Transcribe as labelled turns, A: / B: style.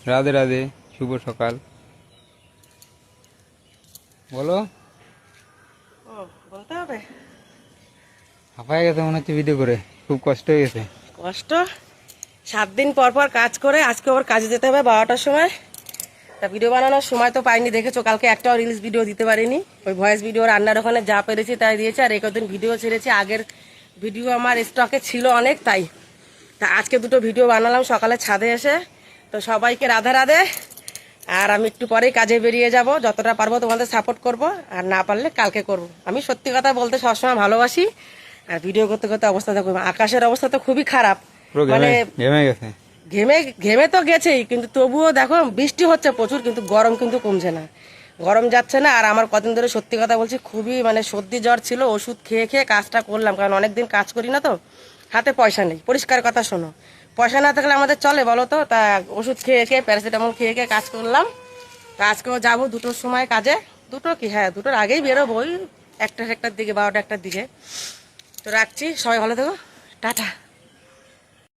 A: রাধে রাধে, শুভ সকাল। বলো।
B: ও বলতে হবে।
A: হাঁপায় গেছে মনে হচ্ছে ভিডিও করে, খুব কষ্ট হয়ে গেছে।
B: কষ্ট 7 দিন পর পর কাজ করে আজকে ওর কাজে যেতে হবে 12টার সময়। তা ভিডিও বানানোর সময় তো পাইনি, দেখেছো কালকে একটাও রিলস ভিডিও দিতে পারিনি। ওই ভয়েস ভিডিও রান্নার ওখানে যা পেরেছি তাই দিয়েছি, আর কদিন ভিডিও ছেড়েছি। আগের ভিডিও আমার স্টকে ছিল অনেক, তাই তা আজকে দুটো ভিডিও বানালাম সকালে ছাদে এসে। তো সবাইকে রাধে রাধে। আর আমি একটু পরেই কাজে বেরিয়ে যাব, যতটা পারবো তোমাদের সাপোর্ট করব, আর না পারলে কালকে করব। আমি সত্যি কথা বলতে সবসময় ভালোবাসি, আর ভিডিও করতে করতে অবস্থা দেখো, আকাশের অবস্থা তো খুবই খারাপ।
A: পুরো
B: মানে
A: ঘেমে গেছে।
B: ঘেমে ঘেমে তো গেছেই, কিন্তু তবুও দেখো বৃষ্টি হচ্ছে প্রচুর, কিন্তু গরম কিন্তু কমছে না, গরম যাচ্ছে না। আর আমার কদিন ধরে সত্যি কথা বলছি খুবই মানে সর্দি জ্বর ছিল, ওষুধ খেয়ে খেয়ে কাজটা করলাম, কারণ অনেকদিন কাজ করি না তো, হাতে পয়সা নেই। পরিষ্কার কথা শোনো, পয়সা না থাকলে আমাদের চলে বলো তো? তা ওষুধ খেয়ে খেয়ে প্যারাসিটামল খেয়ে খেয়ে কাজ করলাম। তা আজকেও যাবো 2টোর সময় কাজে। দুটো কি, হ্যাঁ 2টোর আগেই বেরোবো, ওই 1টার দিকে, 12টা 1টার দিকে। তো রাখছি, সবাই ভালো থেকো, টাটা।